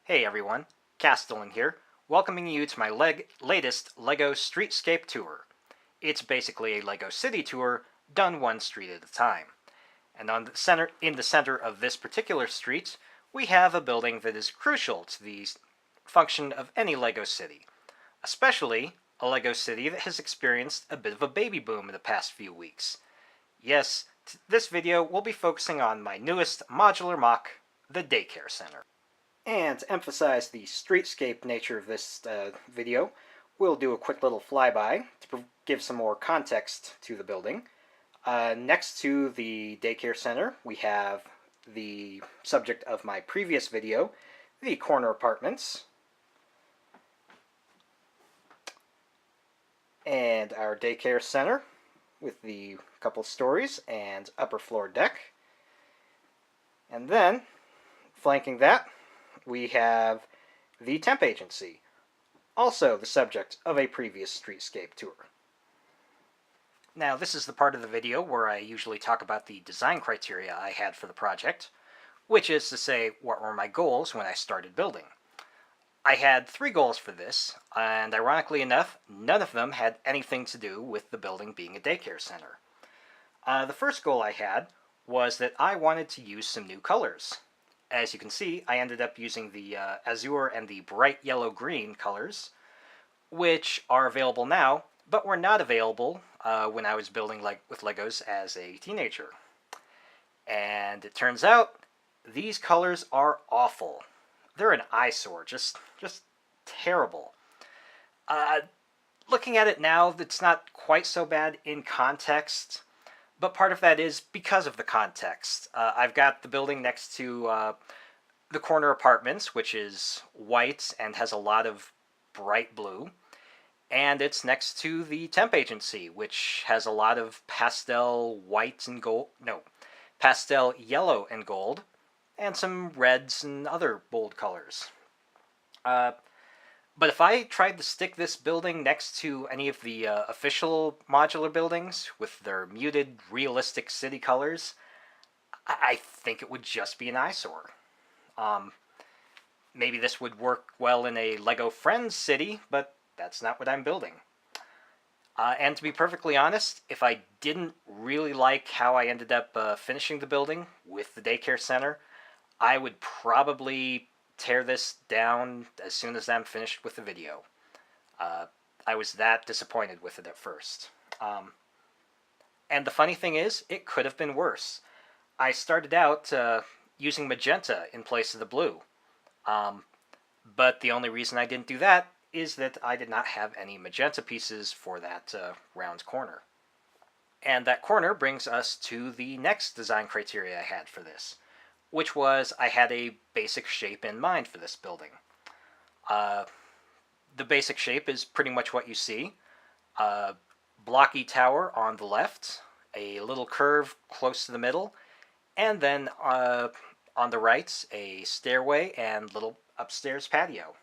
Hey everyone, Castellan here, welcoming you to my latest Lego Streetscape tour. It's basically a Lego City tour, done one street at a time. And in the center of this particular street, we have a building that is crucial to the function of any Lego city, especially a Lego city that has experienced a bit of a baby boom in the past few weeks. Yes, this video will be focusing on my newest modular MOC, the Daycare Center. And to emphasize the streetscape nature of this video, we'll do a quick little flyby to give some more context to the building. Next to the daycare center, we have the subject of my previous video, the corner apartments. And our daycare center with the couple stories and upper floor deck. And then, flanking that, we have the temp agency, also the subject of a previous streetscape tour. Now, this is the part of the video where I usually talk about the design criteria I had for the project, which is to say, what were my goals when I started building. I had 3 goals for this, and ironically enough, none of them had anything to do with the building being a daycare center. The first goal I had was that I wanted to use some new colors. As you can see, I ended up using the azure and the bright yellow-green colors, which are available now, but were not available when I was building with Legos as a teenager. And it turns out, these colors are awful. They're an eyesore, just terrible. Looking at it now, it's not quite so bad in context, but part of that is because of the context. I've got the building next to the corner apartments, which is white and has a lot of bright blue. And it's next to the temp agency, which has a lot of pastel white and gold, no, pastel yellow and gold, and some reds and other bold colors. But if I tried to stick this building next to any of the official modular buildings with their muted, realistic city colors, I think it would just be an eyesore. Maybe this would work well in a Lego Friends city, but that's not what I'm building. And to be perfectly honest, if I didn't really like how I ended up finishing the building with the daycare center, I would probably tear this down as soon as I'm finished with the video. I was that disappointed with it at first. And the funny thing is, it could have been worse. I started out using magenta in place of the blue. But the only reason I didn't do that is that I did not have any magenta pieces for that round corner. And that corner brings us to the next design criteria I had for this, which was I had a basic shape in mind for this building. The basic shape is pretty much what you see. Blocky tower on the left, a little curve close to the middle, and then on the right, a stairway and little upstairs patio.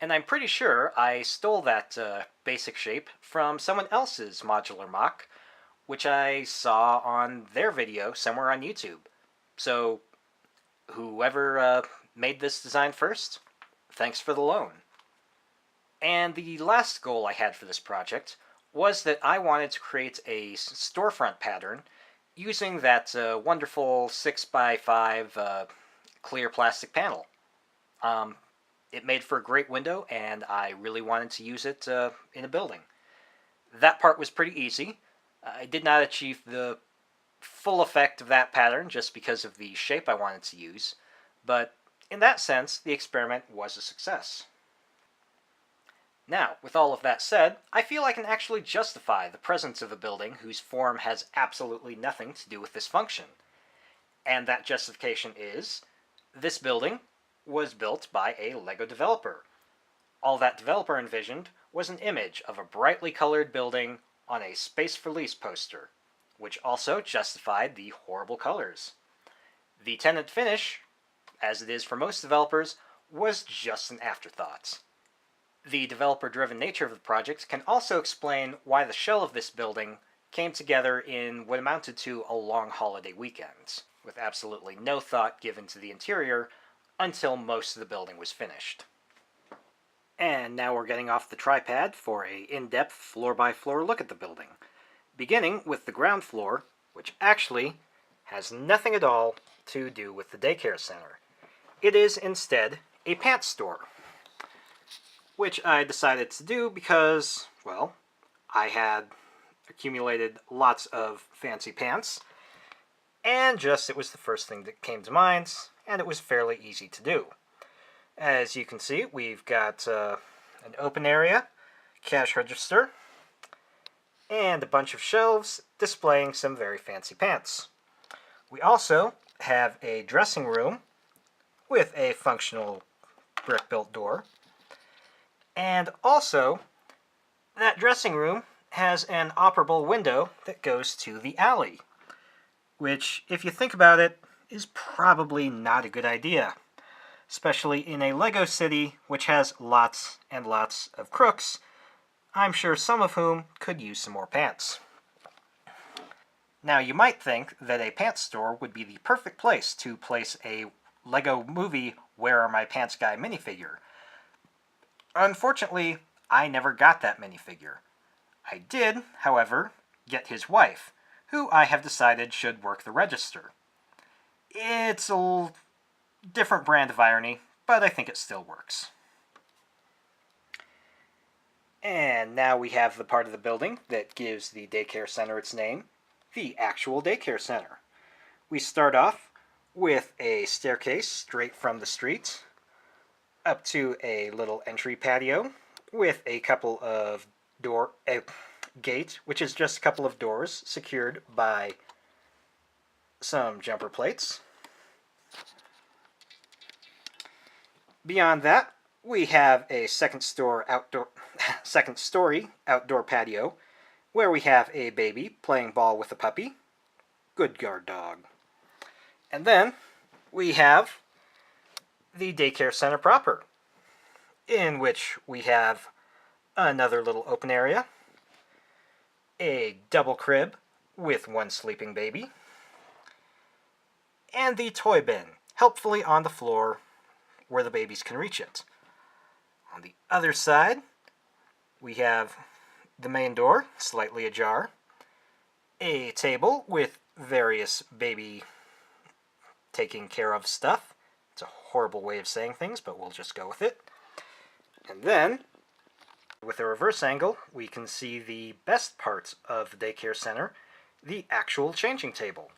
And I'm pretty sure I stole that basic shape from someone else's modular MOC, which I saw on their video somewhere on YouTube. So whoever made this design first, thanks for the loan. And the last goal I had for this project was that I wanted to create a storefront pattern using that wonderful 6x5 clear plastic panel. It made for a great window, and I really wanted to use it in a building. That part was pretty easy. I did not achieve the full effect of that pattern just because of the shape I wanted to use, but in that sense, the experiment was a success. Now, with all of that said, I feel I can actually justify the presence of a building whose form has absolutely nothing to do with this function. And that justification is, this building was built by a Lego developer. All that developer envisioned was an image of a brightly colored building on a Space for Lease poster, which also justified the horrible colors. The tenant finish, as it is for most developers, was just an afterthought. The developer-driven nature of the project can also explain why the shell of this building came together in what amounted to a long holiday weekend, with absolutely no thought given to the interior until most of the building was finished. And now we're getting off the tripod for a in-depth floor-by-floor look at the building, beginning with the ground floor, which actually has nothing at all to do with the daycare center. It is instead a pants store, which I decided to do because, well, I had accumulated lots of fancy pants, and just it was the first thing that came to mind, and it was fairly easy to do. As you can see, we've got an open area, cash register, and a bunch of shelves displaying some very fancy pants. We also have a dressing room with a functional brick-built door, and also that dressing room has an operable window that goes to the alley, which, if you think about it, is probably not a good idea, especially in a Lego city which has lots and lots of crooks, I'm sure some of whom could use some more pants. Now, you might think that a pants store would be the perfect place to place a Lego Movie Where Are My Pants Guy minifigure. Unfortunately, I never got that minifigure. I did, however, get his wife, who I have decided should work the register. It's a different brand of irony, but I think it still works. And now we have the part of the building that gives the daycare center its name, the actual daycare center. We start off with a staircase straight from the street, up to a little entry patio with a couple of gate, which is just a couple of doors secured by some jumper plates. Beyond that, we have a second story outdoor patio where we have a baby playing ball with a puppy. Good guard dog. And then we have the daycare center proper, in which we have another little open area, a double crib with one sleeping baby, and the toy bin, helpfully on the floor where the babies can reach it. On the other side, we have the main door, slightly ajar, a table with various baby taking care of stuff. It's a horrible way of saying things, but we'll just go with it. And then, with a reverse angle, we can see the best part of the daycare center, the actual changing table,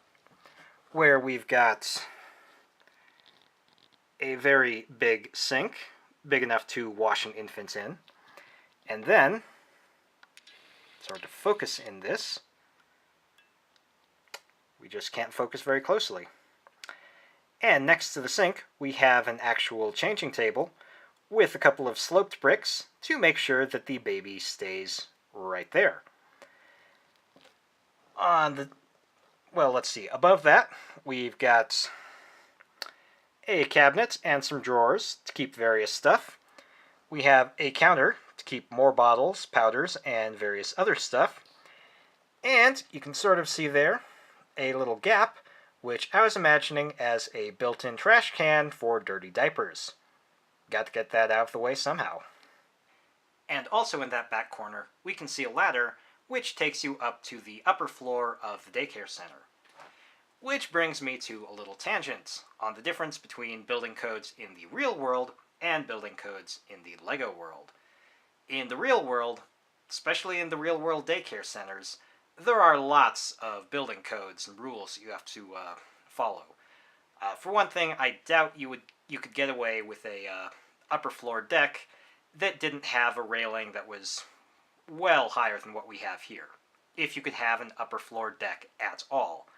where we've got a very big sink, big enough to wash an infant in. And then, it's hard to focus in this. We just can't focus very closely. And next to the sink, we have an actual changing table with a couple of sloped bricks to make sure that the baby stays right there. Let's see, above that, we've got a cabinet and some drawers to keep various stuff. We have a counter to keep more bottles, powders, and various other stuff. And you can sort of see there a little gap, which I was imagining as a built-in trash can for dirty diapers. Got to get that out of the way somehow. And also in that back corner, we can see a ladder which takes you up to the upper floor of the daycare center. Which brings me to a little tangent on the difference between building codes in the real world and building codes in the Lego world. In the real world, especially in the real world daycare centers, there are lots of building codes and rules you have to follow. For one thing, I doubt you could get away with a upper floor deck that didn't have a railing that was well higher than what we have here, if you could have an upper floor deck at all.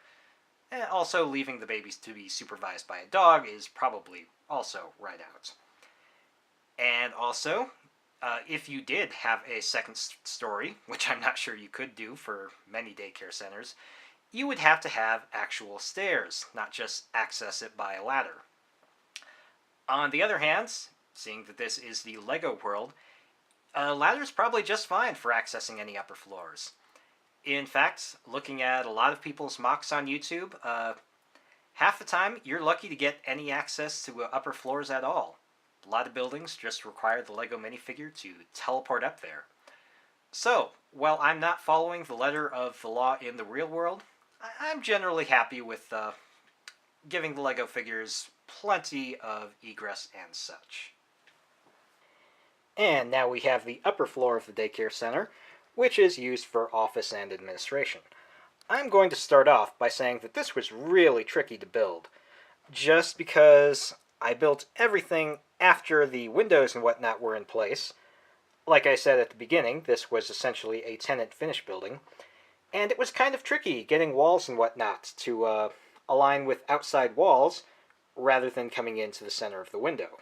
And also, leaving the babies to be supervised by a dog is probably also right out. And also, if you did have a second story, which I'm not sure you could do for many daycare centers, you would have to have actual stairs, not just access it by a ladder. On the other hand, seeing that this is the Lego world, a ladder's probably just fine for accessing any upper floors. In fact, looking at a lot of people's MOCs on YouTube, half the time you're lucky to get any access to upper floors at all. A lot of buildings just require the Lego minifigure to teleport up there. So, while I'm not following the letter of the law in the real world, I'm generally happy with giving the Lego figures plenty of egress and such. And now we have the upper floor of the daycare center, which is used for office and administration. I'm going to start off by saying that this was really tricky to build, just because I built everything after the windows and whatnot were in place. Like I said at the beginning, this was essentially a tenant finish building, and it was kind of tricky getting walls and whatnot to align with outside walls rather than coming into the center of the window.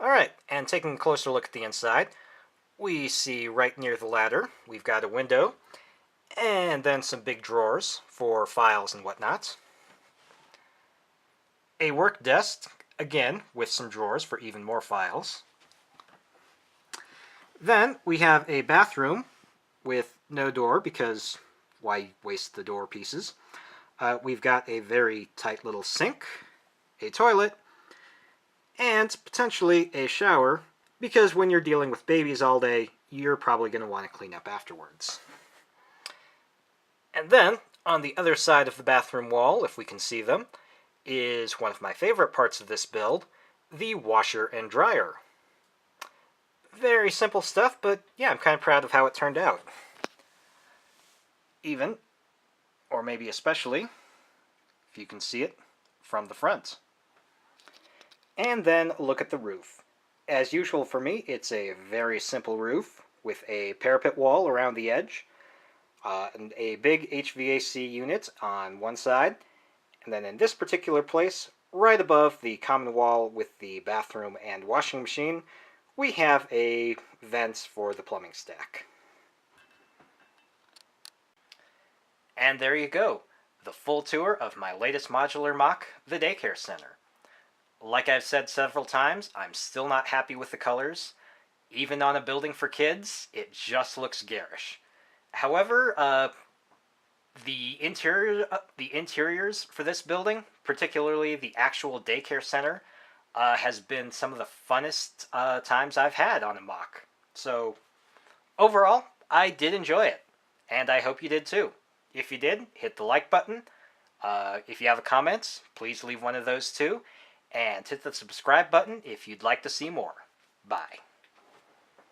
Alright, and taking a closer look at the inside, we see right near the ladder, we've got a window, and then some big drawers for files and whatnot. A work desk, again, with some drawers for even more files. Then we have a bathroom with no door, because why waste the door pieces? We've got a very tight little sink, a toilet, and potentially a shower, because when you're dealing with babies all day, you're probably going to want to clean up afterwards. And then, on the other side of the bathroom wall, if we can see them, is one of my favorite parts of this build, the washer and dryer. Very simple stuff, but yeah, I'm kind of proud of how it turned out. Even, or maybe especially, if you can see it from the front. And then look at the roof. As usual for me, it's a very simple roof with a parapet wall around the edge, and a big HVAC unit on one side, and then in this particular place, right above the common wall with the bathroom and washing machine, we have a vent for the plumbing stack. And there you go, the full tour of my latest modular MOC, the Daycare Center. Like I've said several times, I'm still not happy with the colors. Even on a building for kids, it just looks garish. However, the interiors for this building, particularly the actual daycare center, has been some of the funnest times I've had on a MOC. So, overall, I did enjoy it, and I hope you did too. If you did, hit the like button. If you have a comment, please leave one of those too. And hit the subscribe button if you'd like to see more. Bye.